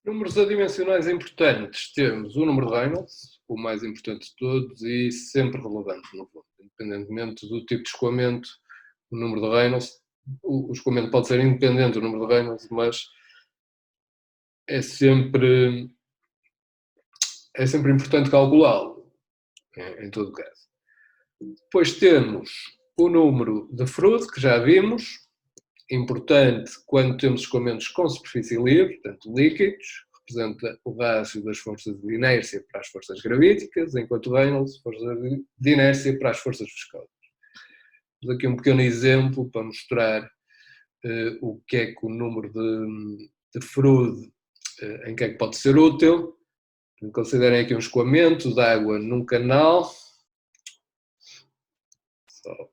Números adimensionais importantes, temos o número de Reynolds, o mais importante de todos e sempre relevante, no fundo. Independentemente do tipo de escoamento, o número de Reynolds, o escoamento pode ser independente do número de Reynolds, mas é sempre importante calculá-lo, em todo caso. Depois temos o número de Froude, que já vimos, importante quando temos escoamentos com superfície livre, portanto líquidos, representa o rácio das forças de inércia para as forças gravíticas, enquanto Reynolds, forças de inércia para as forças viscosas. Temos aqui um pequeno exemplo para mostrar o que é que o número de Froude, em que é que pode ser útil. Considerem aqui um escoamento de água num canal. Só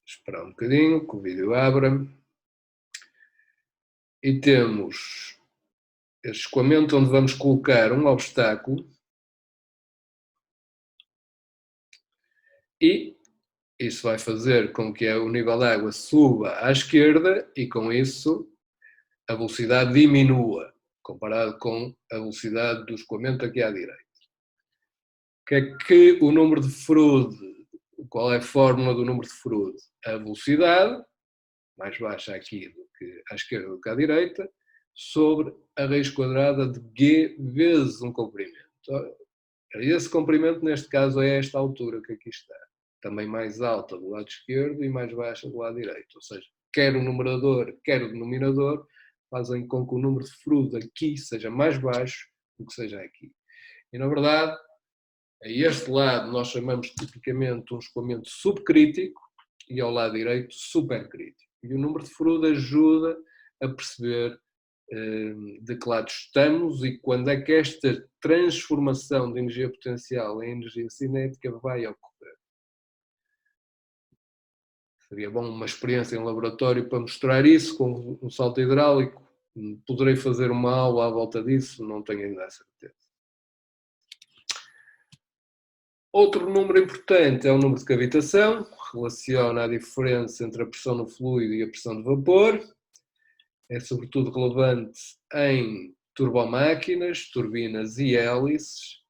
esperar um bocadinho que o vídeo abra. E temos este escoamento onde vamos colocar um obstáculo e isso vai fazer com que o nível da água suba à esquerda e com isso a velocidade diminua comparado com a velocidade do escoamento aqui à direita. O que é que o número de Froude, qual é a fórmula do número de Froude? A velocidade, mais baixa aqui do que à esquerda do que à direita, sobre a raiz quadrada de G vezes um comprimento. Esse comprimento, neste caso, é esta altura que aqui está. Também mais alta do lado esquerdo e mais baixa do lado direito. Ou seja, quer o numerador, quer o denominador, fazem com que o número de Froude aqui seja mais baixo do que seja aqui. E, na verdade, a este lado nós chamamos tipicamente um escoamento subcrítico e ao lado direito supercrítico. E o número de Froude ajuda a perceber de que lado estamos e quando é que esta transformação de energia potencial em energia cinética vai ocorrer. Seria bom uma experiência em laboratório para mostrar isso com um salto hidráulico. Poderei fazer uma aula à volta disso, não tenho ainda a certeza. Outro número importante é o número de cavitação, relaciona a diferença entre a pressão no fluido e a pressão de vapor. É sobretudo relevante em turbomáquinas, turbinas e hélices,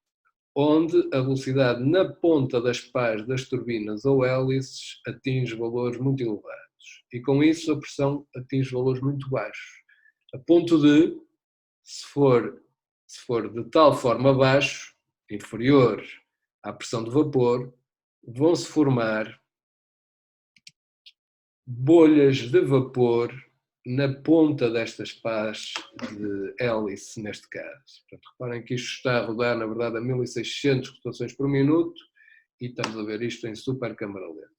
onde a velocidade na ponta das pás das turbinas ou hélices atinge valores muito elevados. E com isso a pressão atinge valores muito baixos. A ponto de, se for de tal forma baixo, inferior à pressão de vapor, vão-se formar bolhas de vapor na ponta destas pás de hélice, neste caso. Portanto, reparem que isto está a rodar, na verdade, a 1600 rotações por minuto e estamos a ver isto em super câmara lenta.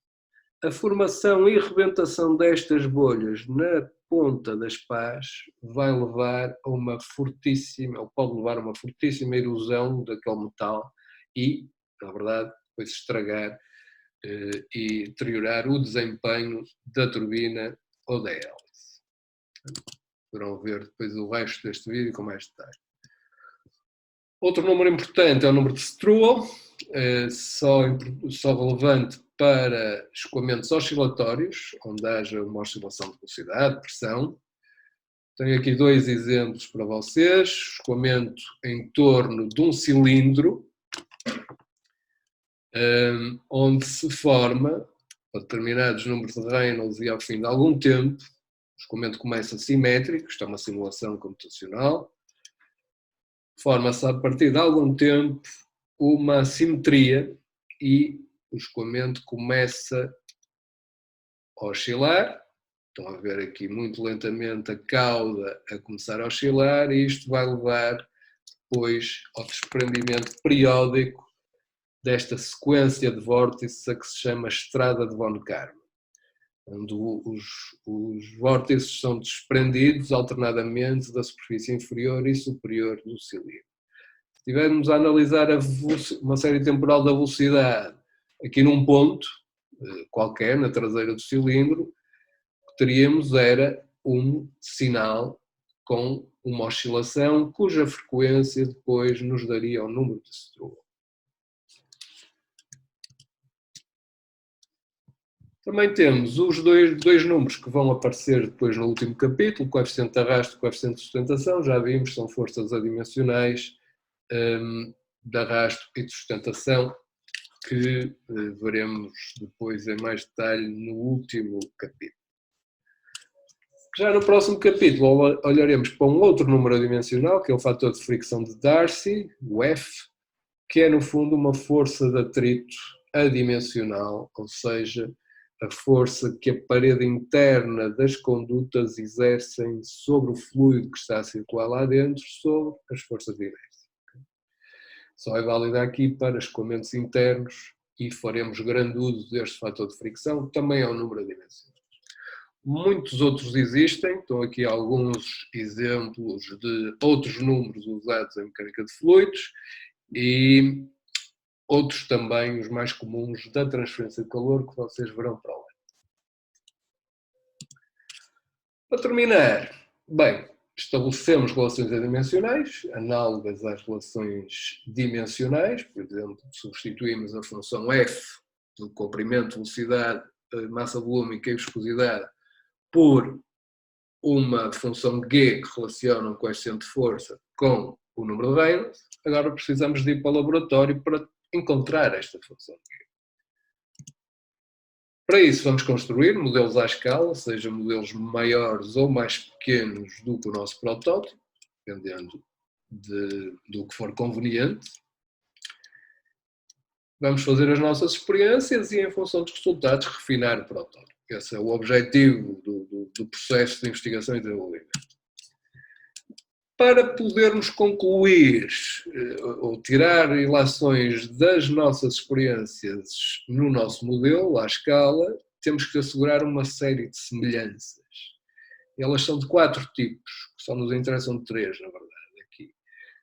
A formação e rebentação destas bolhas na ponta das pás vai levar a uma fortíssima, ou pode levar a uma fortíssima erosão daquele metal e, na verdade, depois estragar e deteriorar o desempenho da turbina ou da hélice. Poderão ver depois o resto deste vídeo com mais detalhe. Outro número importante é o número de Strual, só relevante para escoamentos oscilatórios, onde haja uma oscilação de velocidade, de pressão. Tenho aqui dois exemplos para vocês. Escoamento em torno de um cilindro, onde se forma, a determinados números de Reynolds e ao fim de algum tempo, o escoamento começa simétrico, isto é uma simulação computacional, forma-se a partir de algum tempo uma simetria e o escoamento começa a oscilar. Estão a ver aqui muito lentamente a cauda a começar a oscilar e isto vai levar depois ao desprendimento periódico desta sequência de vórtices a que se chama estrada de von Karman, onde os vórtices são desprendidos alternadamente da superfície inferior e superior do cilindro. Se estivermos a analisar uma série temporal da velocidade aqui num ponto qualquer, na traseira do cilindro, o que teríamos era um sinal com uma oscilação cuja frequência depois nos daria o número de Strual. Também temos os dois números que vão aparecer depois no último capítulo, o coeficiente de arrasto e o coeficiente de sustentação, já vimos, são forças adimensionais de arrasto e de sustentação, que veremos depois em mais detalhe no último capítulo. Já no próximo capítulo olharemos para um outro número adimensional, que é o fator de fricção de Darcy, o F, que é no fundo uma força de atrito adimensional, ou seja, a força que a parede interna das condutas exercem sobre o fluido que está a circular lá dentro, sobre as forças de inércia. Só é válida aqui para escoamentos internos e faremos grande uso deste fator de fricção, também é um número adimensional. Muitos outros existem, estão aqui alguns exemplos de outros números usados em mecânica de fluidos e outros também, os mais comuns da transferência de calor, que vocês verão para lá. Para terminar, bem, estabelecemos relações adimensionais, análogas às relações dimensionais, por exemplo, substituímos a função F do comprimento, velocidade, massa volúmica e viscosidade por uma função G que relaciona um coeficiente de força com o número de Reynolds. Agora precisamos de ir para o laboratório para encontrar esta função G. Para isso vamos construir modelos à escala, seja modelos maiores ou mais pequenos do que o nosso protótipo, dependendo do que for conveniente. Vamos fazer as nossas experiências e, em função dos resultados, refinar o protótipo. Esse é o objetivo do processo de investigação e desenvolvimento. Para podermos concluir ou tirar ilações das nossas experiências no nosso modelo, à escala, temos que assegurar uma série de semelhanças. Elas são de 4 tipos, que só nos interessam de 3, na verdade, aqui.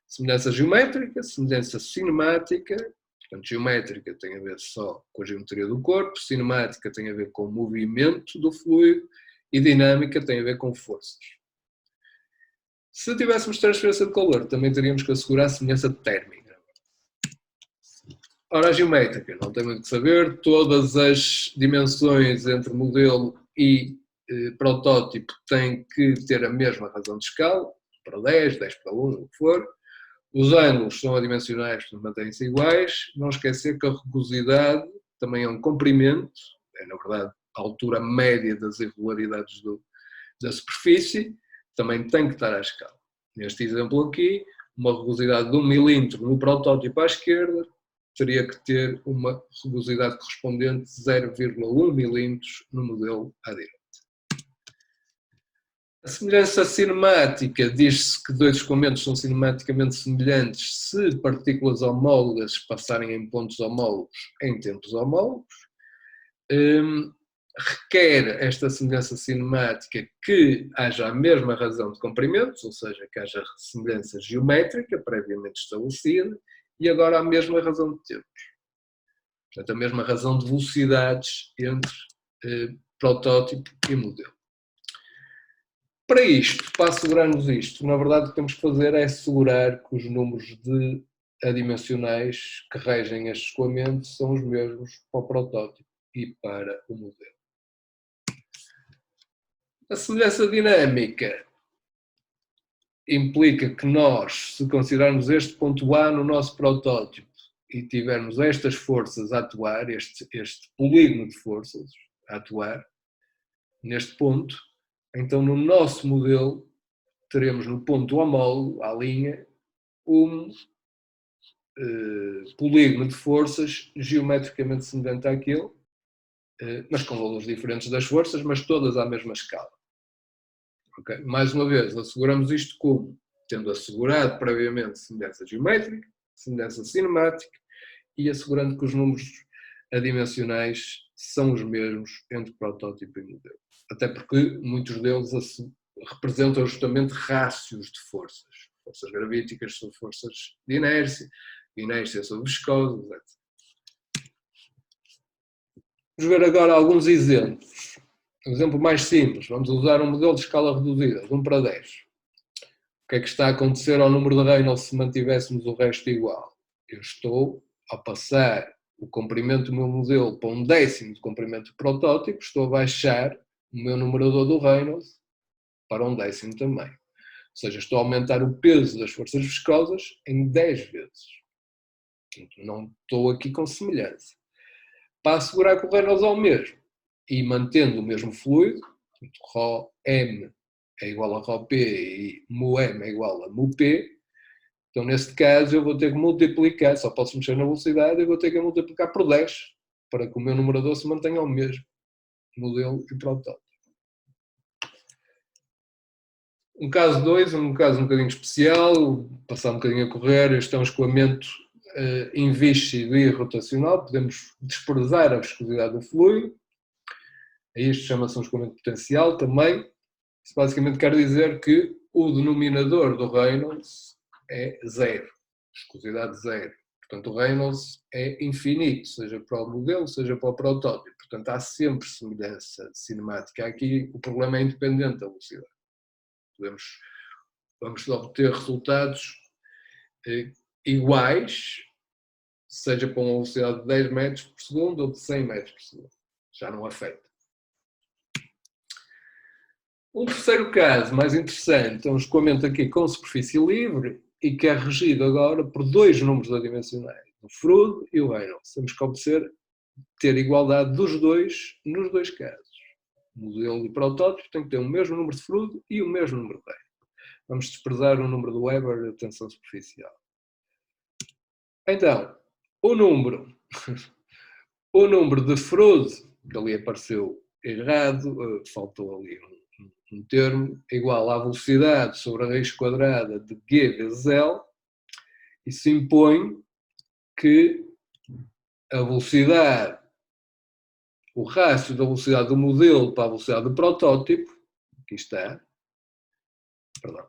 Semelhança geométrica, semelhança cinemática. Portanto, geométrica tem a ver só com a geometria do corpo, cinemática tem a ver com o movimento do fluido e dinâmica tem a ver com forças. Se tivéssemos transferência de calor, também teríamos que assegurar a semelhança térmica. Ora, a geométrica, não tem muito que saber, todas as dimensões entre modelo e protótipo têm que ter a mesma razão de escala, para 10, 10 para 1, o que for. Os ângulos são adimensionais, portanto mantêm-se iguais. Não esquecer que a rugosidade também é um comprimento, é na verdade a altura média das irregularidades da superfície, também tem que estar à escala. Neste exemplo aqui, uma rugosidade de 1 milímetro no protótipo à esquerda teria que ter uma rugosidade correspondente de 0,1 milímetros no modelo à direita. A semelhança cinemática diz-se que dois escoamentos são cinematicamente semelhantes se partículas homólogas passarem em pontos homólogos em tempos homólogos. Requer esta semelhança cinemática que haja a mesma razão de comprimentos, ou seja, que haja semelhança geométrica previamente estabelecida, e agora a mesma razão de tempos. Portanto, a mesma razão de velocidades entre protótipo e modelo. Para isto, para assegurarmos isto, na verdade o que temos que fazer é assegurar que os números adimensionais que regem este escoamento são os mesmos para o protótipo e para o modelo. A semelhança dinâmica implica que nós, se considerarmos este ponto A no nosso protótipo e tivermos estas forças a atuar, este polígono de forças a atuar neste ponto, então no nosso modelo teremos no ponto homólogo, à linha, um polígono de forças geometricamente semelhante àquele, mas com valores diferentes das forças, mas todas à mesma escala. Okay? Mais uma vez, asseguramos isto como? Tendo assegurado previamente semelhança geométrica, semelhança cinemática e assegurando que os números adimensionais são os mesmos entre protótipo e modelo. Até porque muitos deles representam justamente rácios de forças. Forças gravíticas sobre forças de inércia sobre viscose, etc. Vamos ver agora alguns exemplos. Um exemplo mais simples. Vamos usar um modelo de escala reduzida, de 1 para 10. O que é que está a acontecer ao número de Reynolds se mantivéssemos o resto igual? Eu estou a passar o comprimento do meu modelo para 1/10 do comprimento do protótipo, estou a baixar o meu numerador do Reynolds para 1/10 também. Ou seja, estou a aumentar o peso das forças viscosas em 10 vezes. Portanto, não estou aqui com semelhança. Para assegurar que o Reynolds é o mesmo e mantendo o mesmo fluido, ρm é igual a ρp e μm é igual a μp, então neste caso eu vou ter que multiplicar, só posso mexer na velocidade, eu vou ter que multiplicar por 10 para que o meu numerador se mantenha o mesmo, modelo e protótipo. Um caso 2, um caso um bocadinho especial, passar um bocadinho a correr, este é um escoamento invíscido e rotacional, podemos desprezar a viscosidade do fluido, isto chama-se um escoamento potencial também. Isso basicamente quer dizer que o denominador do Reynolds é zero, viscosidade zero. Portanto, o Reynolds é infinito, seja para o modelo, seja para o protótipo. Portanto, há sempre semelhança cinemática. Aqui o problema é independente da velocidade. Vamos obter resultados iguais, seja para uma velocidade de 10 metros por segundo ou de 100 metros por segundo. Já não afeta. Um terceiro caso mais interessante é um escoamento aqui com superfície livre e que é regido agora por dois números adimensionais, o Froude e o Reynolds. Temos que ter igualdade dos dois nos dois casos. O modelo e protótipo tem que ter o mesmo número de Froude e o mesmo número de Reynolds. Vamos desprezar o número do Weber e a tensão superficial. Então, o número de Froude, que ali apareceu errado, faltou ali um termo, igual à velocidade sobre a raiz quadrada de G vezes L, isso impõe que a velocidade, o rácio da velocidade do modelo para a velocidade do protótipo, aqui está, perdão,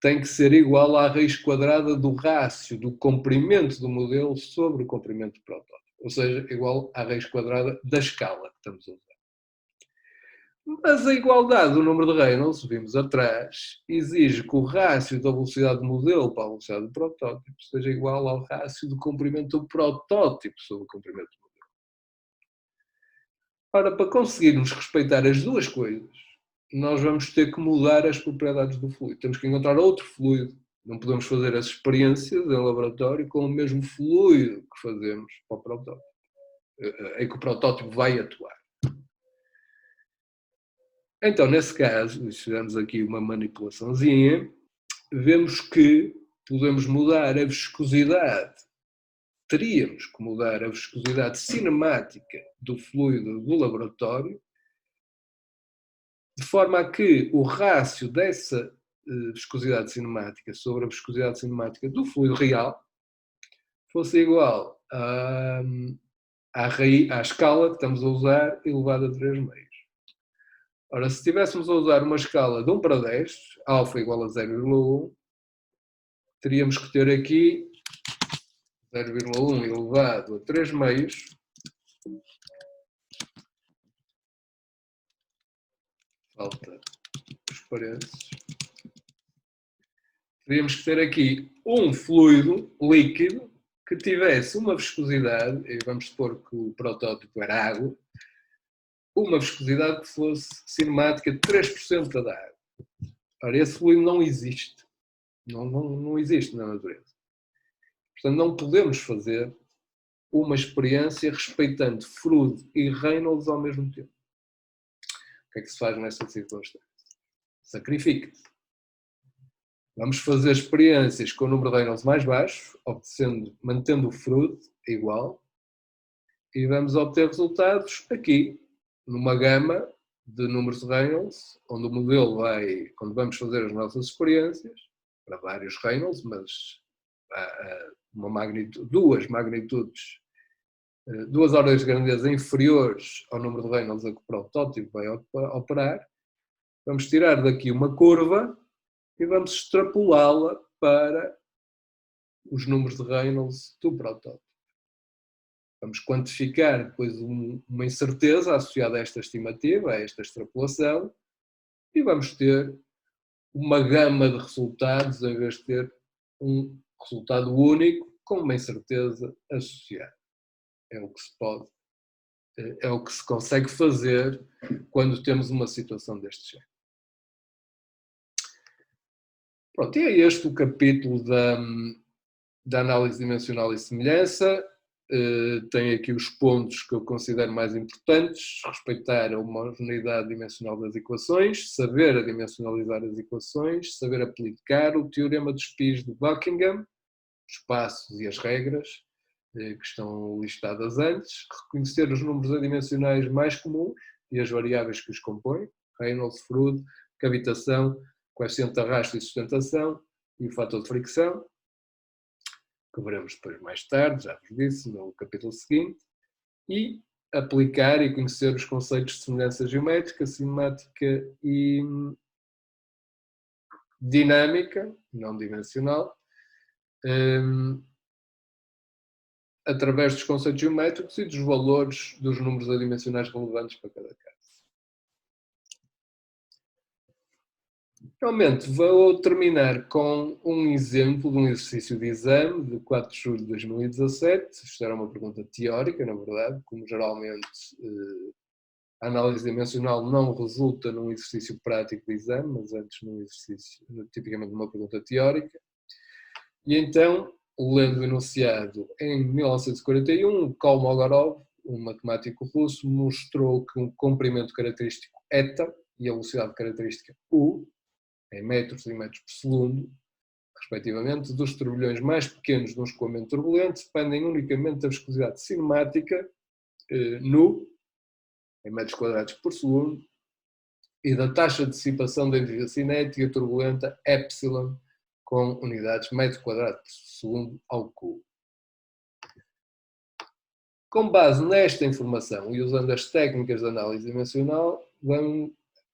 tem que ser igual à raiz quadrada do rácio do comprimento do modelo sobre o comprimento do protótipo, ou seja, igual à raiz quadrada da escala que estamos a usar. Mas a igualdade do número de Reynolds, vimos atrás, exige que o rácio da velocidade do modelo para a velocidade do protótipo seja igual ao rácio do comprimento do protótipo sobre o comprimento do modelo. Ora, para conseguirmos respeitar as duas coisas, nós vamos ter que mudar as propriedades do fluido. Temos que encontrar outro fluido. Não podemos fazer as experiências em laboratório com o mesmo fluido que fazemos para o protótipo, em que o protótipo vai atuar. Então, nesse caso, fizemos aqui uma manipulaçãozinha, vemos que podemos mudar a viscosidade, teríamos que mudar a viscosidade cinemática do fluido do laboratório, de forma a que o rácio dessa viscosidade cinemática sobre a viscosidade cinemática do fluido real fosse igual à escala que estamos a usar elevada a 3 meios. Ora, se estivéssemos a usar uma escala de 1 para 10, alfa igual a 0,1, teríamos que ter aqui 0,1 elevado a 3 meios, falta os parênteses, teríamos que ter aqui um fluido líquido que tivesse uma viscosidade, e vamos supor que o protótipo era água, uma viscosidade que fosse cinemática de 3% da água. Ora, esse fluido não existe. Não existe na natureza. Portanto, não podemos fazer uma experiência respeitando Froude e Reynolds ao mesmo tempo. O que é que se faz nessa circunstância? Sacrifica-se. Vamos fazer experiências com o número de Reynolds mais baixo, mantendo o Froude igual, e vamos obter resultados aqui, numa gama de números de Reynolds, onde o modelo vai, quando vamos fazer as nossas experiências, para vários Reynolds, mas duas ordens de grandeza inferiores ao número de Reynolds a que o protótipo vai operar, vamos tirar daqui uma curva e vamos extrapolá-la para os números de Reynolds do protótipo. Vamos quantificar depois uma incerteza associada a esta estimativa, a esta extrapolação, e vamos ter uma gama de resultados em vez de ter um resultado único com uma incerteza associada. É o que se pode, é o que se consegue fazer quando temos uma situação deste género. Pronto, e é este o capítulo da análise dimensional e semelhança. Tem aqui os pontos que eu considero mais importantes: respeitar a homogeneidade dimensional das equações, saber adimensionalizar as equações, saber aplicar o teorema dos πs de Buckingham, os passos e as regras que estão listadas antes, reconhecer os números adimensionais mais comuns e as variáveis que os compõem, Reynolds, Froude, cavitação, coeficiente de arrasto e sustentação e o fator de fricção, que veremos depois mais tarde, já vos disse, no capítulo seguinte, e aplicar e conhecer os conceitos de semelhança geométrica, cinemática e dinâmica, não dimensional, através dos conceitos geométricos e dos valores dos números adimensionais relevantes para cada caso. Realmente, vou terminar com um exemplo de um exercício de exame de 4 de julho de 2017. Isto era uma pergunta teórica, na verdade, como geralmente a análise dimensional não resulta num exercício prático de exame, mas antes num exercício, tipicamente numa pergunta teórica. E então, lendo o enunciado, em 1941, Kolmogorov, um matemático russo, mostrou que um comprimento característico eta e a velocidade característica u, em metros e metros por segundo, respectivamente, dos turbilhões mais pequenos de um escoamento turbulento dependem unicamente da viscosidade cinemática, nu, em metros quadrados por segundo, e da taxa de dissipação da energia cinética turbulenta, epsilon, com unidades metro quadrado por segundo ao cubo. Com base nesta informação e usando as técnicas de análise dimensional,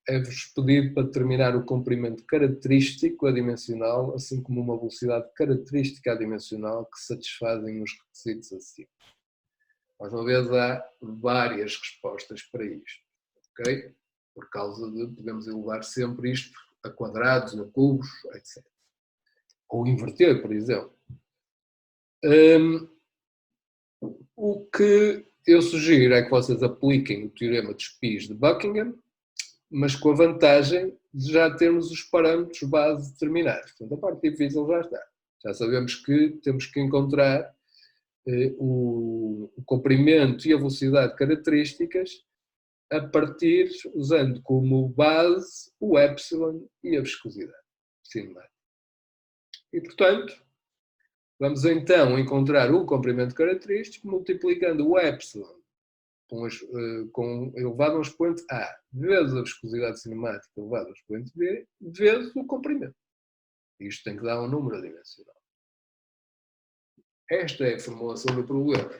é-vos pedido para determinar o comprimento característico adimensional, assim como uma velocidade característica adimensional que satisfazem os requisitos acima. Mais uma vez, há várias respostas para isto, ok? Por causa de podemos elevar sempre isto a quadrados, a cubos, etc. Ou inverter, por exemplo. O que eu sugiro é que vocês apliquem o teorema dos πs de Buckingham, mas com a vantagem de já termos os parâmetros base determinados. Portanto, a parte difícil já está. Já sabemos que temos que encontrar o comprimento e a velocidade características a partir, usando como base o epsilon e a viscosidade cinemática. E, portanto, vamos então encontrar o comprimento característico multiplicando o epsilon com elevado ao expoente A, vezes a viscosidade cinemática elevado ao expoente B, vezes o comprimento. Isto tem que dar um número adimensional. Esta é a formulação do problema.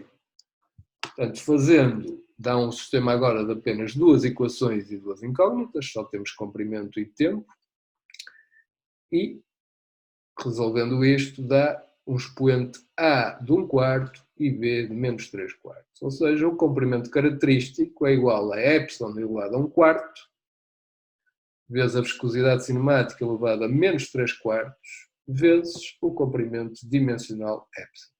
Portanto, dá um sistema agora de apenas duas equações e duas incógnitas, só temos comprimento e tempo, e resolvendo isto dá um expoente A de 1/4 e B de menos 3/4. Ou seja, o comprimento característico é igual a epsilon elevado a 1/4 vezes a viscosidade cinemática elevada a menos 3/4 vezes o comprimento dimensional epsilon.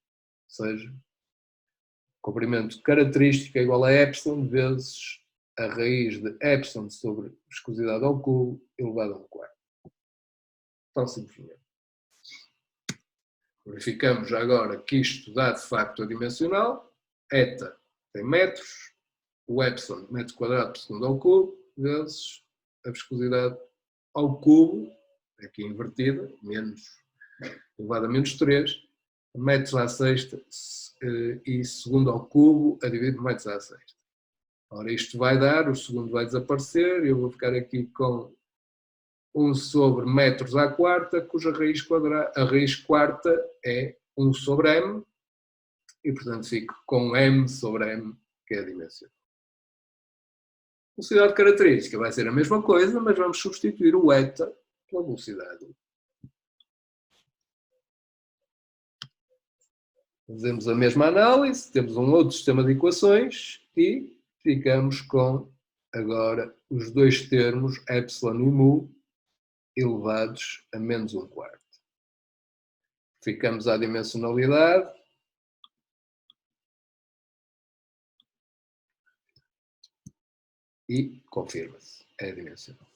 Ou seja, o comprimento característico é igual a epsilon vezes a raiz de epsilon sobre viscosidade ao cubo elevado a 1/4. Tão simplesmente. Verificamos já agora que isto dá de facto a dimensional. Eta tem metros, o epsilon, metro quadrado por segundo ao cubo, vezes a viscosidade ao cubo, aqui invertida, menos, elevado a menos 3, metros à sexta e segundo ao cubo a dividir por metros à sexta. Ora, isto vai dar, o segundo vai desaparecer, eu vou ficar aqui com 1 sobre metros à quarta, cuja a raiz quarta é 1 sobre m, e portanto fico com m sobre m, que é a dimensão. Velocidade característica vai ser a mesma coisa, mas vamos substituir o eta pela velocidade. Fazemos a mesma análise, temos um outro sistema de equações e ficamos com agora os dois termos epsilon e mu elevados a menos 1/4. Ficamos à dimensionalidade. e confirma-se, é dimensional.